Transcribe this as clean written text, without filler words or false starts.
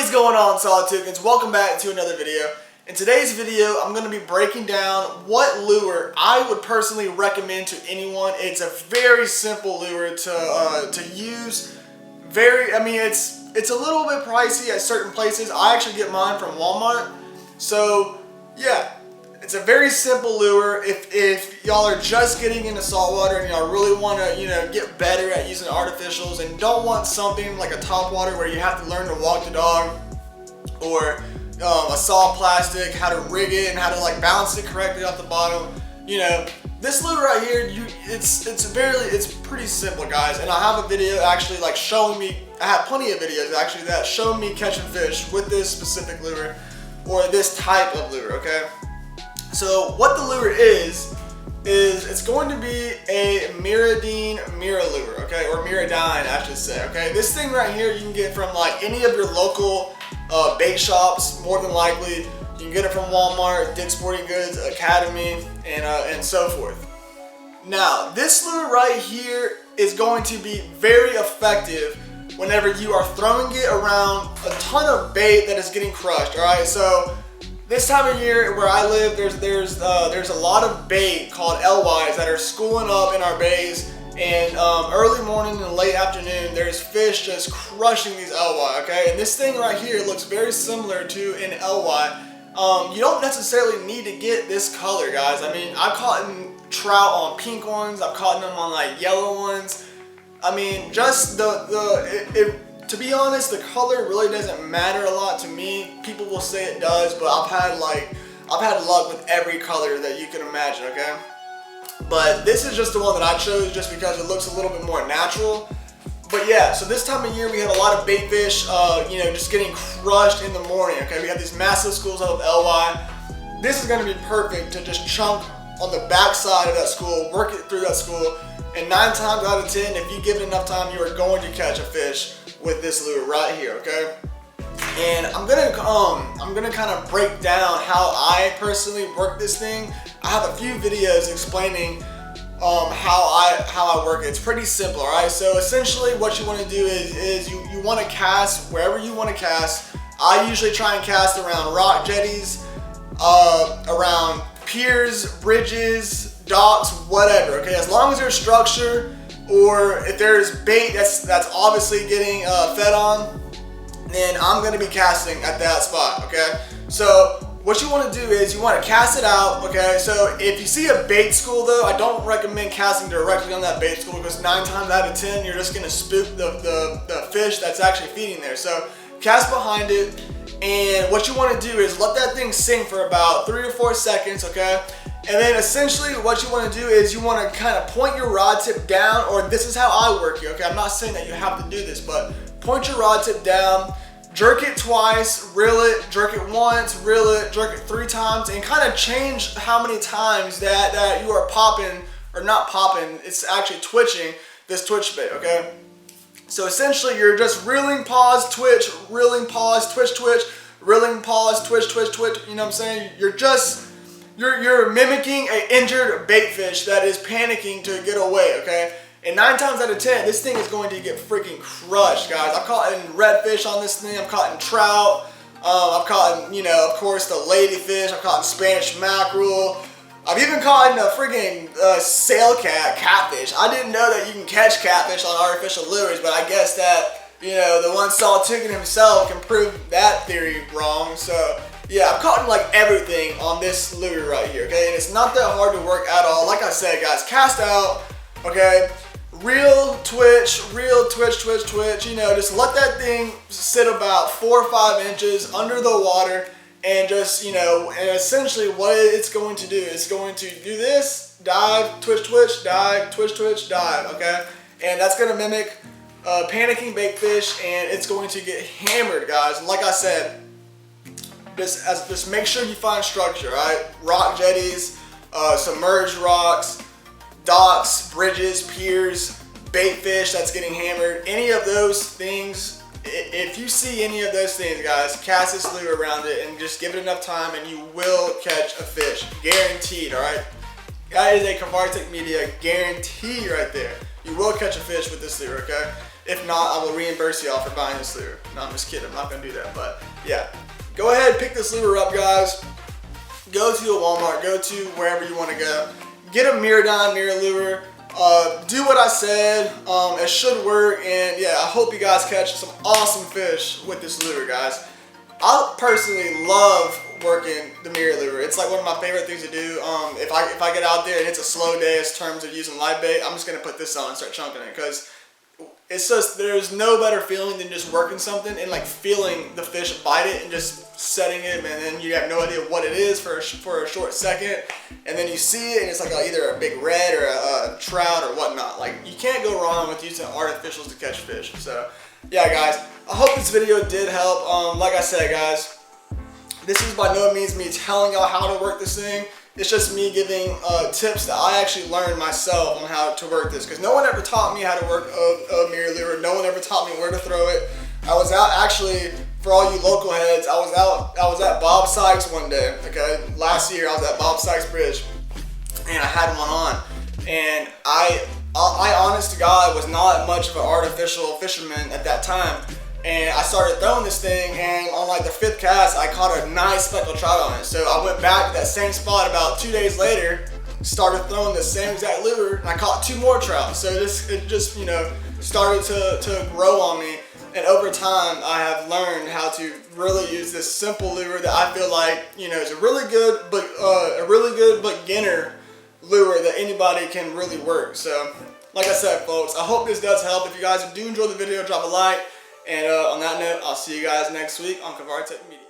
is going on, Solid Toucans? Welcome back to another video. In today's video, I'm going to be breaking down what lure I would personally recommend to anyone. It's a very simple lure to use. It's a little bit pricey at certain places. I actually get mine from Walmart. So yeah, it's a very simple lure. If y'all are just getting into saltwater and y'all really want to get better at using artificials and don't want something like a topwater where you have to learn to walk the dog, or a solid plastic, how to rig it and how to like balance it correctly off the bottom, this lure right here, it's pretty simple, guys. And I have a video actually like showing me, I have plenty of videos actually that show me catching fish with this specific lure or this type of lure, okay? So what the lure is it's going to be a Miradine mirror lure, okay? Or Miradine, I should say, okay? This thing right here you can get from like any of your local bait shops, more than likely. You can get it from Walmart, Dick's Sporting Goods, Academy, and so forth. Now, this lure right here is going to be very effective whenever you are throwing it around a ton of bait that is getting crushed, all right? So this time of year where I live, there's a lot of bait called LYs that are schooling up in our bays, and early morning and late afternoon, there's fish just crushing these LY, okay? And this thing right here looks very similar to an LY. You don't necessarily need to get this color, guys. I mean, I've caught trout on pink ones, I've caught them on like yellow ones. I mean, just to be honest, the color really doesn't matter a lot to me. People will say it does, but I've had luck with every color that you can imagine, okay? But this is just the one that I chose just because it looks a little bit more natural. But yeah, so this time of year we have a lot of bait fish, just getting crushed in the morning, okay? We have these massive schools of LY. This is gonna be perfect to just chunk on the back side of that school, work it through that school, and 9 times out of 10, if you give it enough time, you are going to catch a fish with this lure right here, okay? And I'm gonna kind of break down how I personally work this thing. I have a few videos explaining how I work it. It's pretty simple, all right? So essentially what you want to do is you want to cast wherever you want to cast. I usually try and cast around rock jetties, around piers, bridges, docks, whatever, okay? As long as there's structure, or if there's bait that's obviously getting fed on, then I'm gonna be casting at that spot, okay? So what you want to do is you want to cast it out, okay? So if you see a bait school though, I don't recommend casting directly on that bait school because 9 times out of 10 you're just gonna spook the fish that's actually feeding there. So cast behind it, and what you want to do is let that thing sink for about 3 or 4 seconds, okay? And then essentially what you want to do is you want to kind of point your rod tip down, or this is how I work it, okay? I'm not saying that you have to do this, but point your rod tip down, jerk it twice, reel it, jerk it once, reel it, jerk it 3 times, and kind of change how many times that you are popping, or not popping, it's actually twitching this twitch bait, okay? So essentially you're just reeling, pause, twitch, reeling, pause, twitch, twitch, reeling, pause, twitch, twitch, twitch, you know what I'm saying? You're mimicking an injured bait fish that is panicking to get away, okay? And 9 times out of 10, this thing is going to get freaking crushed, guys. I've caught in redfish on this thing. I've caught in trout. I've caught in, of course, the ladyfish. I've caught in Spanish mackerel. I've even caught in a freaking sail catfish. I didn't know that you can catch catfish on artificial lures, but I guess that, the one Solid Toucan himself can prove that theory wrong. So yeah, I've caught in like everything on this lure right here, okay? And it's not that hard to work at all. Like I said, guys, cast out, okay? Reel, twitch, twitch, just let that thing sit about 4 or 5 inches under the water, and just, and essentially what it's going to do, it's going to do this, dive, twitch, twitch, dive, twitch, twitch, dive, okay? And that's gonna mimic panicking bait fish, and it's going to get hammered, guys. And like I said, just make sure you find structure, right? Rock jetties, submerged rocks, docks, bridges, piers, bait fish that's getting hammered, any of those things. If you see any of those things, guys, cast this lure around it and just give it enough time and you will catch a fish, guaranteed, all right? That is a Kavartic Media guarantee right there. You will catch a fish with this lure, okay? If not, I will reimburse y'all for buying this lure. No, I'm just kidding. I'm not going to do that. But yeah, go ahead, pick this lure up, guys. Go to a Walmart. Go to wherever you want to go. Get a Miradyne mirror lure. Do what I said. It should work. And yeah, I hope you guys catch some awesome fish with this lure, guys. I personally love working the mirror lure. It's like one of my favorite things to do. If I get out there and it's a slow day in terms of using live bait, I'm just gonna put this on and start chunking it, because it's just, there's no better feeling than just working something and like feeling the fish bite it and just setting it, and then you have no idea what it is for a short second, and then you see it and it's like either a big red or a trout or whatnot. Like, you can't go wrong with using artificials to catch fish. So yeah, guys, I hope this video did help. Like I said, guys, this is by no means me telling y'all how to work this thing. It's just me giving tips that I actually learned myself on how to work this, because no one ever taught me how to work a mirror lure. No one ever taught me where to throw it. I was out, actually, for all you local heads, I was at Bob Sykes one day, okay? Last year I was at Bob Sykes Bridge, and I had one on, and I honest to God, was not much of an artificial fisherman at that time. And I started throwing this thing, and on like the 5th cast, I caught a nice speckled trout on it. So I went back to that same spot about 2 days later, started throwing the same exact lure, and I caught 2 more trout. So it just, you know, started to grow on me. And over time, I have learned how to really use this simple lure that I feel like, you know, is a really good beginner lure that anybody can really work. So, like I said, folks, I hope this does help. If you guys do enjoy the video, drop a like. And on that note, I'll see you guys next week on Kavar Tech Media.